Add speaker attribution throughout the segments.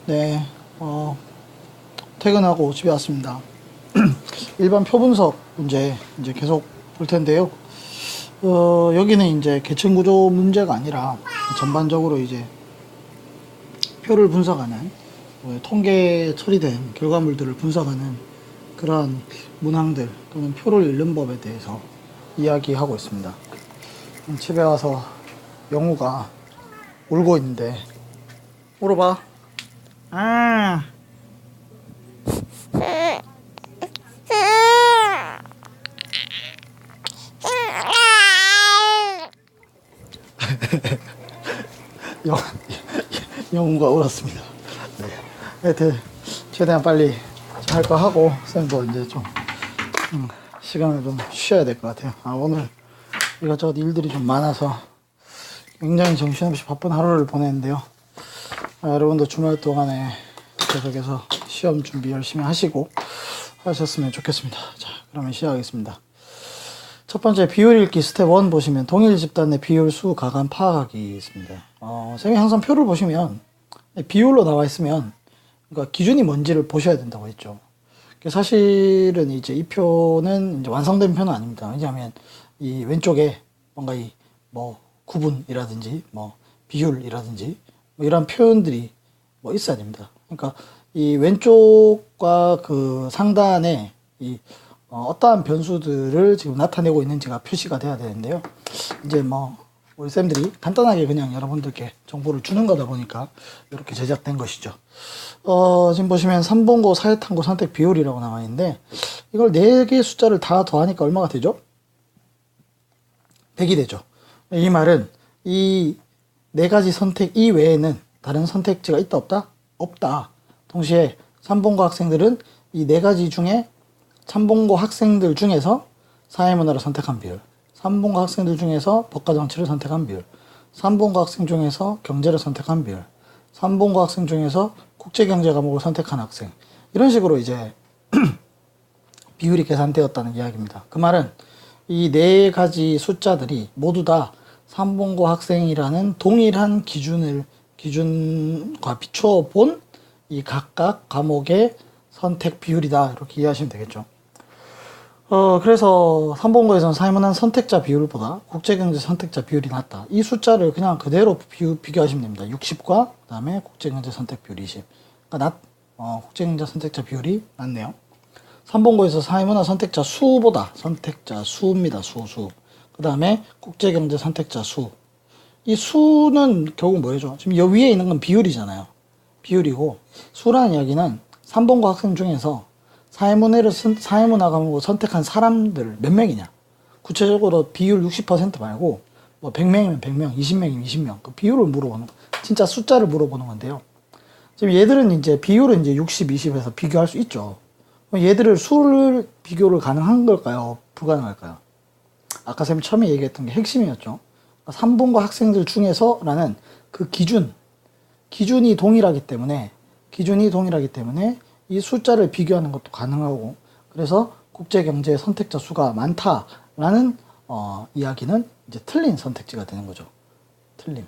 Speaker 1: 네, 퇴근하고 집에 왔습니다. 일반 표분석 문제 이제 계속 볼 텐데요. 여기는 이제 계층 구조 문제가 아니라 전반적으로 이제 표를 분석하는 통계 처리된 결과물들을 분석하는 그러한 문항들 또는 표를 읽는 법에 대해서 이야기하고 있습니다. 집에 와서 영우가 울고 있는데 울어봐. 아. 영, 영우가 울었습니다. 네. 하여튼, 최대한 빨리 할 거 하고, 쌤도 이제 좀, 시간을 좀 쉬어야 될 것 같아요. 오늘 이것저것 일들이 좀 많아서 굉장히 정신없이 바쁜 하루를 보냈는데요. 여러분도 주말 동안에 계속해서 시험 준비 열심히 하시고 하셨으면 좋겠습니다. 자, 그러면 시작하겠습니다. 첫 번째 비율 읽기 스텝 1 보시면 동일 집단 내 비율 수 가감 파악하기 있습니다. 쌤이 항상 표를 보시면 비율로 나와 있으면 그러니까 기준이 뭔지를 보셔야 된다고 했죠. 사실은 이제 이 표는 이제 완성된 표는 아닙니다. 왜냐하면 이 왼쪽에 뭔가 이 뭐 구분이라든지 뭐 비율이라든지 뭐 이런 표현들이 뭐 있어야 됩니다. 그러니까 이 왼쪽과 그 상단에 이 어떠한 변수들을 지금 나타내고 있는지가 표시가 돼야 되는데요. 이제 뭐 우리 쌤들이 간단하게 그냥 여러분들께 정보를 주는 거다 보니까 이렇게 제작된 것이죠. 지금 보시면 3번고 사회탐구 선택 비율이라고 나와 있는데 이걸 4개의 숫자를 다 더하니까 얼마가 되죠? 100이 되죠. 이 말은 이 4가지 선택 이외에는 다른 선택지가 있다 없다? 없다. 동시에 3번고 학생들은 이 4가지 중에 3번고 학생들 중에서 사회문화를 선택한 비율, 3번고 학생들 중에서 법과정치를 선택한 비율, 3번고 학생 중에서 경제를 선택한 비율, 3번고 학생 중에서 국제경제 과목을 선택한 학생, 이런 식으로 이제 비율이 계산되었다는 이야기입니다. 그 말은 이 4가지 숫자들이 모두 다 3번고 학생이라는 동일한 기준과 비춰본 이 각각 과목의 선택 비율이다, 이렇게 이해하시면 되겠죠. 그래서 3번고에서는 사회문화 선택자 비율보다 국제경제 선택자 비율이 낮다. 이 숫자를 그냥 그대로 비교하시면 됩니다. 60과 그 다음에 국제경제 선택 비율 20. 그러니까 국제경제 선택자 비율이 낮네요. 3번고에서 사회문화 선택자 수보다 선택자 수입니다. 수. 그 다음에 국제경제 선택자 수. 이 수는 결국 뭐죠? 지금 여 위에 있는 건 비율이잖아요. 비율이고, 수라는 이야기는 3번고 학생 중에서 사회문화 과목을 선택한 사람들 몇 명이냐. 구체적으로 비율 60% 말고, 뭐 100명이면 100명, 20명이면 20명. 그 비율을 물어보는, 진짜 숫자를 물어보는 건데요. 지금 얘들은 이제 비율은 이제 60, 20에서 비교할 수 있죠. 얘들을 수를 비교를 가능한 걸까요? 불가능할까요? 아까 쌤이 처음에 얘기했던 게 핵심이었죠. 3번고 학생들 중에서라는 그 기준이 동일하기 때문에 이 숫자를 비교하는 것도 가능하고, 그래서 국제경제 선택자 수가 많다라는 이야기는 이제 틀린 선택지가 되는 거죠. 틀림.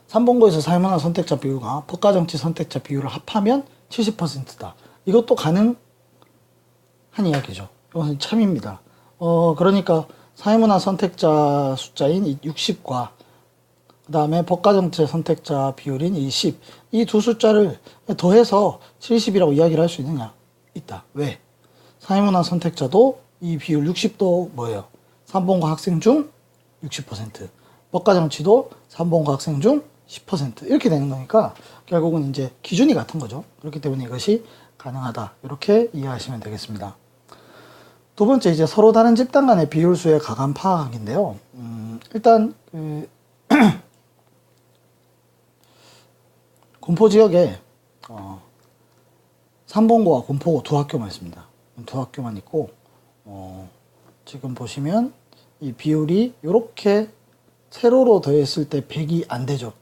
Speaker 1: 3번고에서 사회문화 선택자 비율과 법과정치 선택자 비율을 합하면 70%다. 이것도 가능한 이야기죠. 이것은 참입니다. 그러니까 사회문화 선택자 숫자인 60과 그 다음에 법과정치 선택자 비율인 20, 이 두 숫자를 더해서 70이라고 이야기를 할 수 있느냐? 있다. 왜? 사회문화 선택자도 이 비율 60도 뭐예요? 3번고 학생 중 60%, 법과정치도 3번고 학생 중 10% 이렇게 되는 거니까 결국은 이제 기준이 같은 거죠. 그렇기 때문에 이것이 가능하다. 이렇게 이해하시면 되겠습니다. 두 번째, 이제 서로 다른 집단 간의 비율수의 가감 파악인데요. 일단 군포 지역에 3번고와 군포고 두 학교만 있습니다. 두 학교만 있고 지금 보시면 이 비율이 이렇게 세로로 더했을 때 100이 안 되죠.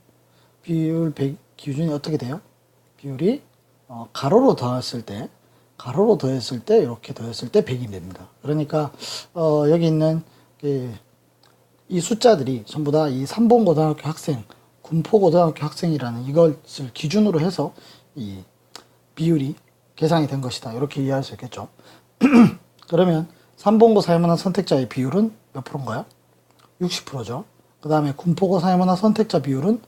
Speaker 1: 비율 100 기준이 어떻게 돼요? 비율이 가로로 더했을 때 이렇게 더했을 때 100이 됩니다. 그러니까 여기 있는 이 숫자들이 전부 다 이 3번 고등학교 학생 군포고등학교 학생이라는 이것을 기준으로 해서 이 비율이 계산이 된 것이다. 이렇게 이해할 수 있겠죠. 그러면 삼본고 사회문화 선택자의 비율은 몇 프로인가요? 60%죠. 그 다음에 군포고 사회문화 선택자 비율은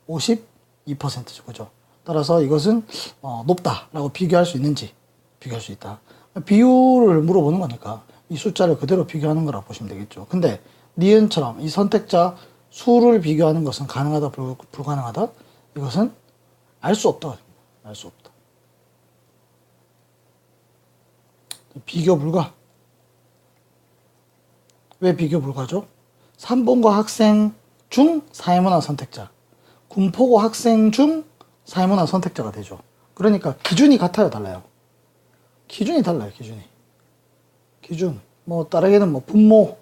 Speaker 1: 52%죠. 그죠? 따라서 이것은 높다라고 비교할 수 있는지 비교할 수 있다. 비율을 물어보는 거니까 이 숫자를 그대로 비교하는 거라고 보시면 되겠죠. 근데 니은처럼 이 선택자 수를 비교하는 것은 가능하다, 불가능하다? 이것은 알 수 없다. 알 수 없다. 비교 불가. 왜 비교 불가죠? 삼본고 학생 중 사회문화 선택자, 군포고 학생 중 사회문화 선택자가 되죠. 그러니까 기준이 같아요, 달라요? 기준이 달라요, 기준이. 기준. 뭐, 다르게는 뭐, 분모.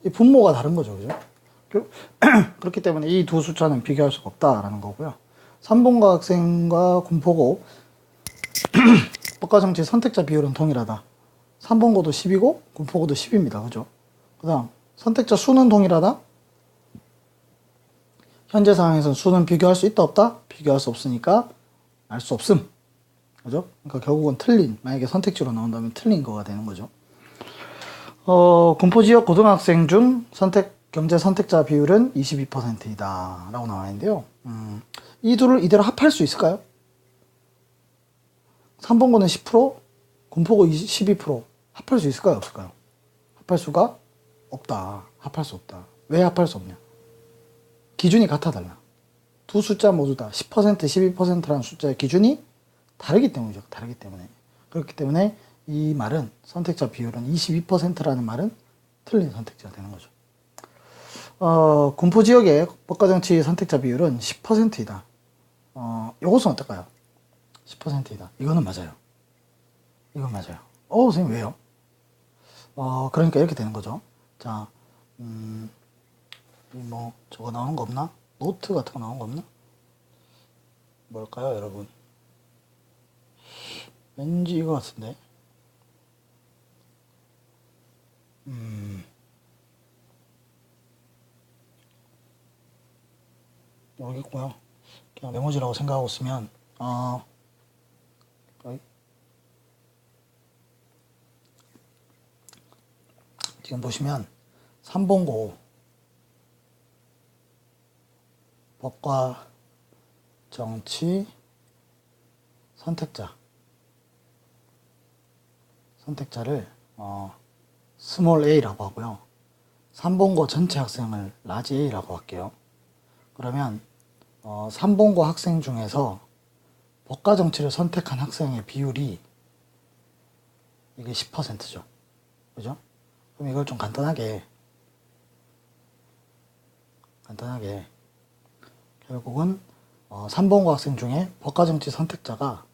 Speaker 1: 이 분모가 다른 거죠, 그죠? 그렇기 때문에 이 두 숫자는 비교할 수가 없다라는 거고요. 삼본고 학생과 군포고 법과 정치 선택자 비율은 동일하다. 삼본고도 10이고 군포고도 10입니다. 그죠? 그 다음 선택자 수는 동일하다. 현재 상황에서는 수는 비교할 수 있다 없다? 비교할 수 없으니까 알 수 없음. 그죠? 그러니까 결국은 틀린, 만약에 선택지로 나온다면 틀린 거가 되는 거죠. 군포지역 고등학생 중 경제 선택자 비율은 22%이다 라고 나와 있는데요. 이 둘을 이대로 합할 수 있을까요? 삼본고는 10%, 군포고 12%. 합할 수 있을까요? 없을까요? 합할 수가 없다. 합할 수 없다. 왜 합할 수 없냐? 기준이 같아 달라. 두 숫자 모두 다 10%, 12%라는 숫자의 기준이 다르기 때문이죠. 다르기 때문에. 그렇기 때문에 이 말은 선택자 비율은 22%라는 말은 틀린 선택지가 되는 거죠. 군포 지역의 법과정치 선택자 비율은 10%이다. 요것은 어떨까요? 10%이다. 이거는 맞아요. 이건 맞아요. 선생님 왜요? 그러니까 이렇게 되는 거죠. 자, 뭐 저거 나오는 거 없나? 노트 같은 거 나오는 거 없나? 뭘까요, 여러분? 왠지 이거 같은데. 모르겠고요. 그냥 메모지라고 생각하고 있으면 지금 보시면 삼본고 법과 정치 선택자를 스몰 a라고 하고요. 삼본고 전체 학생을 라지 a라고 할게요. 그러면 삼본고 학생 중에서 법과 정치를 선택한 학생의 비율이 이게 10%죠. 그죠? 그럼 이걸 좀 간단하게 결국은 삼본고 학생 중에 법과 정치 선택자가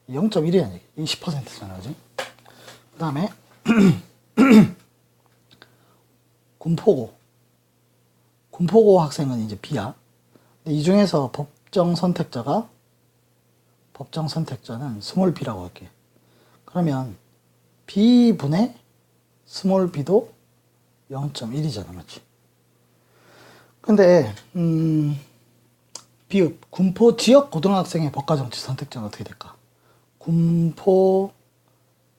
Speaker 1: 0.1이라는 얘기. 이 10%잖아요. 그지? 그 다음에 군포고 학생은 이제 B야. 근데 이 중에서 법정 선택자는 스몰 b라고 할게. 그러면 B분의 스몰 b도 0.1이잖아. 맞지? 근데 비읍 군포 지역 고등학생의 법과 정치 선택자는 어떻게 될까? 군포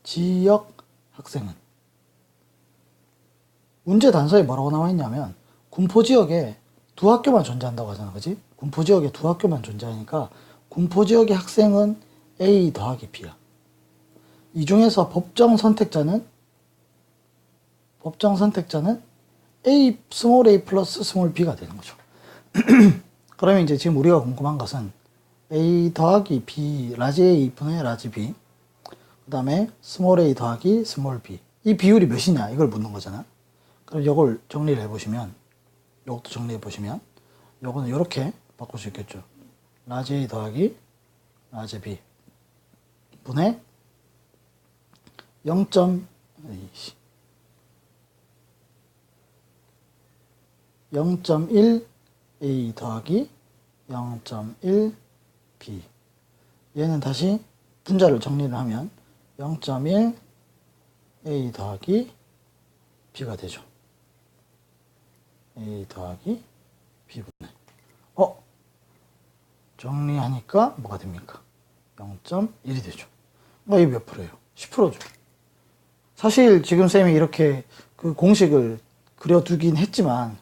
Speaker 1: 지역 학생은 문제 단서에 뭐라고 나와 있냐면 군포 지역에 두 학교만 존재한다고 하잖아. 그지? 군포 지역에 두 학교만 존재하니까 군포 지역의 학생은 A 더하기 B야. 이 중에서 법정 선택자는 A, 스몰 a 플러스 스몰 b가 되는 거죠. 그러면 이제 지금 우리가 궁금한 것은 A 더하기 B, 라지 A 분의 라지 B, 그 다음에 스몰 a 더하기 스몰 b. 이 비율이 몇이냐? 이걸 묻는 거잖아. 그럼 이걸 정리를 해보시면, 이것도 정리해보시면, 이거는 이렇게 바꿀 수 있겠죠. 라지 A 더하기 라지 B 분의 0.1 A 더하기 0.1 B. 얘는 다시 분자를 정리를 하면 0.1 A 더하기 B가 되죠. A 더하기 B분의. 정리하니까 뭐가 됩니까? 0.1이 되죠. 이게 몇 프로예요? 10%죠. 사실 지금 쌤이 이렇게 그 공식을 그려두긴 했지만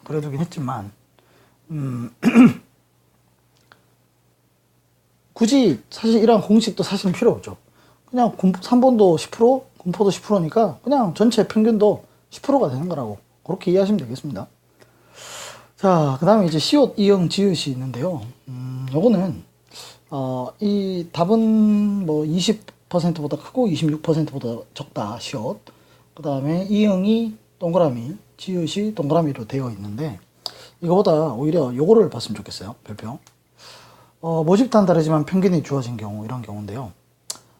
Speaker 1: 굳이 사실 이런 공식도 사실은 필요 없죠. 그냥 3번도 10%, 분포도 10%니까 그냥 전체 평균도 10%가 되는 거라고 그렇게 이해하시면 되겠습니다. 자, 그 다음에 이제 시옷, 이응, 지읒이 있는데요. 요거는 이 답은 뭐 20%보다 크고 26%보다 적다, 시옷. 그 다음에 이응이 동그라미, 지읒이 동그라미로 되어 있는데 이거보다 오히려 요거를 봤으면 좋겠어요. 별표. 모집단 다르지만 평균이 주어진 경우, 이런 경우인데요.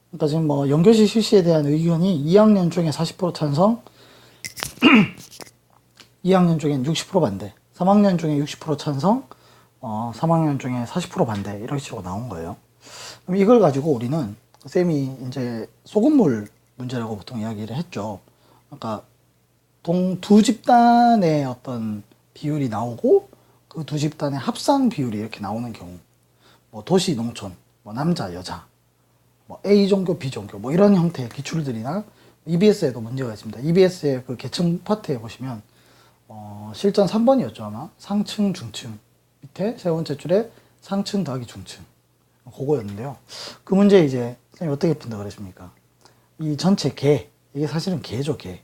Speaker 1: 그러니까 지금 뭐 연결시 실시에 대한 의견이 2학년 중에 40% 찬성, 2학년 중엔 60% 반대, 3학년 중에 60% 찬성, 3학년 중에 40% 반대, 이런 식으로 나온 거예요. 그럼 이걸 가지고 우리는 쌤이 이제 소금물 문제라고 보통 이야기를 했죠. 그러니까 두 집단의 어떤 비율이 나오고 그 두 집단의 합산 비율이 이렇게 나오는 경우, 뭐 도시, 농촌, 뭐 남자, 여자, 뭐 A 종교, B 종교, 뭐 이런 형태의 기출들이나 EBS에도 문제가 있습니다. EBS의 그 계층 파트에 보시면 실전 3번이었죠 아마. 상층, 중층 밑에 세 번째 줄에 상층 더하기 중층, 그거였는데요. 그 문제 이제 선생님이 어떻게 푼다 그랬습니까? 이 전체 개, 이게 사실은 개죠, 개.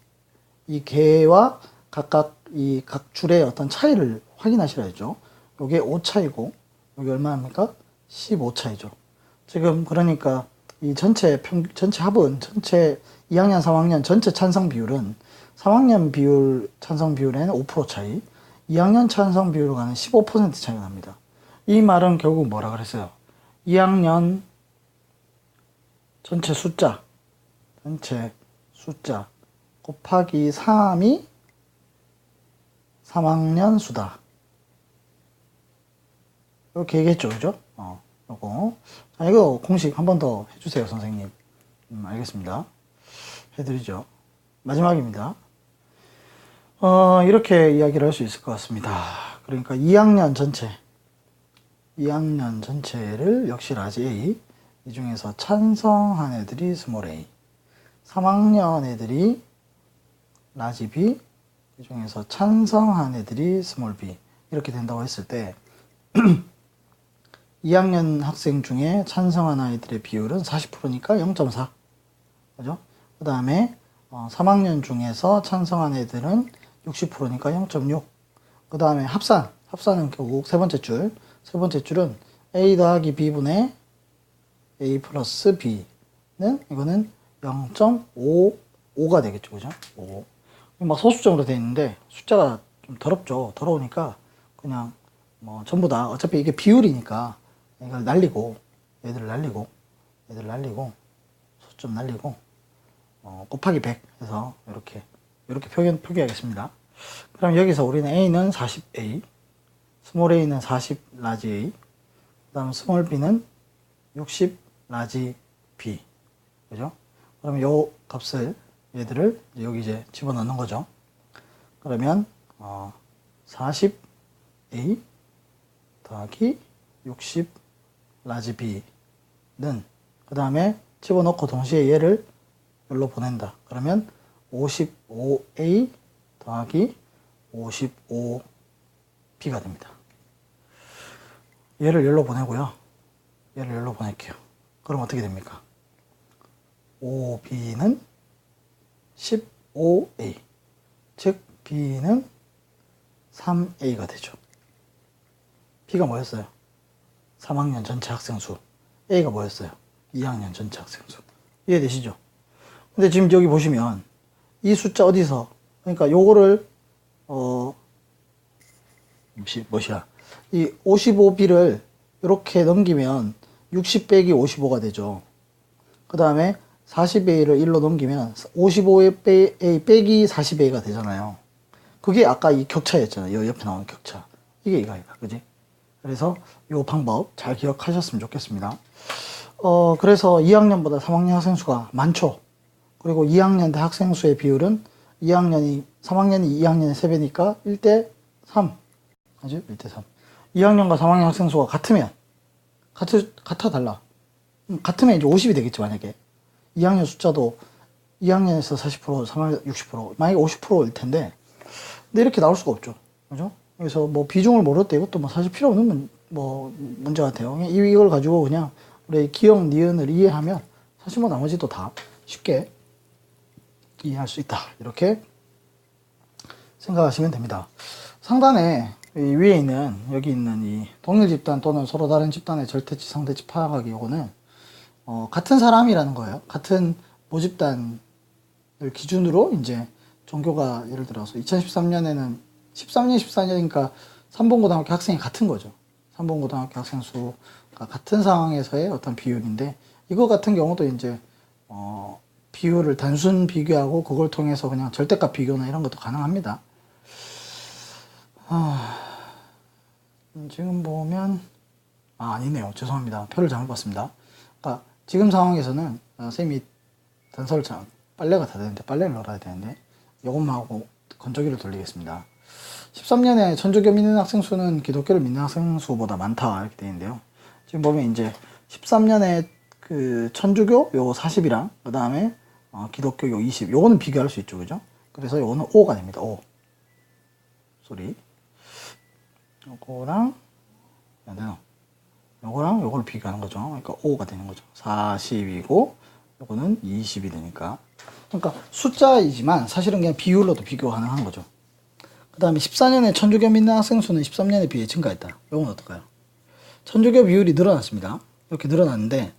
Speaker 1: 이 개와 각각 이 각 줄의 어떤 차이를 확인하시라 했죠. 요게 5차이고 요게 얼마입니까? 15차이죠. 지금 그러니까 이 전체 합은 전체 2학년, 3학년 전체 찬성 비율은 3학년 비율 찬성 비율에는 5% 차이, 2학년 찬성 비율과는 15% 차이가 납니다. 이 말은 결국 뭐라 그랬어요? 2학년 전체 숫자 곱하기 3이 3학년 수다. 이렇게 얘기했죠, 그죠? 요거. 자, 이거 공식 한 번 더 해주세요, 선생님. 알겠습니다. 해드리죠. 마지막입니다. 이렇게 이야기를 할 수 있을 것 같습니다. 그러니까 2학년 전체를 역시 라지 A, 이 중에서 찬성한 애들이 스몰 a, 3학년 애들이 라지 B, 이 중에서 찬성한 애들이 스몰 b, 이렇게 된다고 했을 때 2학년 학생 중에 찬성한 아이들의 비율은 40%니까 0.4, 그죠? 그 다음에 3학년 중에서 찬성한 애들은 60%니까 0.6. 그 다음에 합산은 결국 세 번째 줄은 A 더하기 B분의 A 플러스 B는 이거는 0.55가 되겠죠, 그죠? 5. 막 소수점으로 되어 있는데 숫자가 좀 더럽죠. 더러우니까 그냥 뭐 전부 다 어차피 이게 비율이니까 이걸 날리고 얘들을 날리고 소수점 날리고 곱하기 100 해서 이렇게 표기하겠습니다. 그럼 여기서 우리는 A는 40A, 스몰 a는 40 라지 A, 그 다음 스몰 b는 60 라지 B, 그죠? 그러면 요 값을 얘들을 여기 이제 집어넣는 거죠. 그러면 40A 더하기 60 라지 B는 그 다음에 집어넣고 동시에 얘를 여기로 보낸다. 그러면 55A 더하기 55B가 됩니다. 얘를 여기로 보내고요. 얘를 여기로 보낼게요. 그럼 어떻게 됩니까? 5B는 15A, 즉 B는 3A가 되죠. B가 뭐였어요? 3학년 전체 학생 수. A가 뭐였어요? 2학년 전체 학생 수. 이해되시죠? 근데 지금 여기 보시면 이 숫자 어디서, 그러니까 요거를 이 55B를 이렇게 넘기면 60 빼기 55가 되죠. 그 다음에 40A를 1로 넘기면 55A 빼기 40A가 되잖아요. 그게 아까 이 격차였잖아요. 이 옆에 나오는 격차. 이게 이거니까, 그지? 그래서 이 방법 잘 기억하셨으면 좋겠습니다. 그래서 2학년보다 3학년 학생 수가 많죠. 그리고 2학년 대 학생 수의 비율은 3학년이 2학년의 3배니까 1대 3. 그죠? 1대 3. 2학년과 3학년 학생 수가 같으면 같아 달라. 같으면 이제 50이 되겠지, 만약에. 2학년 숫자도 2학년에서 40%, 3학년 60%, 만약에 50%일 텐데. 근데 이렇게 나올 수가 없죠. 그죠? 그래서 뭐 비중을 모르겠다. 이것도 뭐 사실 필요 없는 뭐 문제 같아요. 그냥 이걸 가지고 그냥 우리 기억, 니은을 이해하면 사실 뭐 나머지도 다 쉽게 이해할 수 있다. 이렇게 생각하시면 됩니다. 상단에 이 위에 있는 여기 있는 이 동일 집단 또는 서로 다른 집단의 절대치, 상대치 파악하기 요거는 같은 사람이라는 거예요. 같은 모집단을 기준으로 이제 전교가 예를 들어서 2013년에는 13년, 14년이니까 3번 고등학교 학생이 같은 거죠. 3번 고등학교 학생 수가 같은 상황에서의 어떤 비율인데 이거 같은 경우도 이제 비율을 단순 비교하고 그걸 통해서 그냥 절대값 비교나 이런 것도 가능합니다. 지금 보면 아니네요. 죄송합니다. 표를 잘못 봤습니다. 그러니까 지금 상황에서는 쌤이 단서를 빨래가 다 되는데 빨래를 널어야 되는데 이것만 하고 건조기를 돌리겠습니다. 13년에 천주교 믿는 학생 수는 기독교를 믿는 학생 수보다 많다 이렇게 되어 있는데요. 지금 보면 이제 13년에 그 천주교 요 40이랑 그 다음에 기독교 요 20 요거는 비교할 수 있죠, 그죠? 그래서 요거는 5가 됩니다. 5 소리 요거랑 안 되나? 요거랑 요걸 비교하는 거죠. 그러니까 5가 되는 거죠. 40이고 요거는 20이 되니까. 그러니까 숫자이지만 사실은 그냥 비율로도 비교 가능한 거죠. 그 다음에 14년에 천주교 믿는 학생 수는 13년에 비해 증가했다. 요건 어떨까요? 천주교 비율이 늘어났습니다. 이렇게 늘어났는데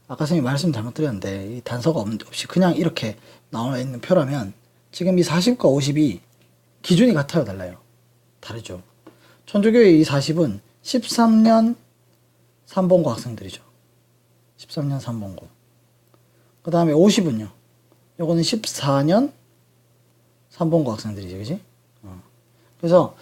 Speaker 1: 아까 선생님이 말씀 잘못 드렸는데 이 단서가 없이 그냥 이렇게 나와 있는 표라면 지금 이 40과 50이 기준이 같아요, 달라요? 다르죠. 천주교의 이 40은 13년 3본고 학생들이죠. 13년 3본고. 그 다음에 50은요. 요거는 14년 3본고 학생들이죠, 그지? 그래서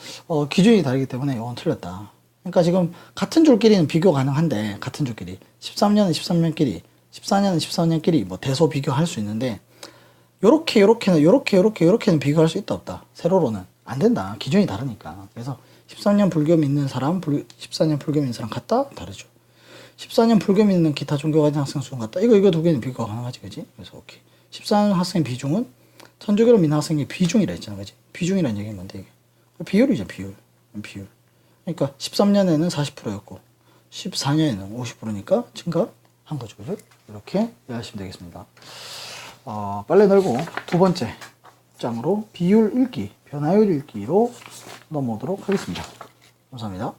Speaker 1: 기준이 다르기 때문에 이건 틀렸다. 그러니까 지금 같은 줄끼리는 비교 가능한데 같은 줄끼리 13년은 13년끼리 14년은 14년끼리 뭐 대소 비교할 수 있는데 요렇게는 비교할 수 있다 없다. 세로로는 안 된다. 기준이 다르니까. 그래서 13년 불교 믿는 사람 14년 불교 믿는 사람 같다? 다르죠. 14년 불교 믿는 기타 종교 가진 학생 수는 같다. 이거 두 개는 비교가 가능하지, 그지? 그래서 오케이. 14년 학생 비중은 천주교를 믿는 학생의 비중이라 했잖아, 그지? 비중이라는 얘기는 뭔데 이게? 비율이죠, 비율. 그러니까 13년에는 40%였고 14년에는 50%니까 증가한 거죠, 그죠? 이렇게 이해하시면 되겠습니다. 빨래 널고 두 번째 장으로 비율 읽기, 변화율 읽기로 넘어오도록 하겠습니다. 감사합니다.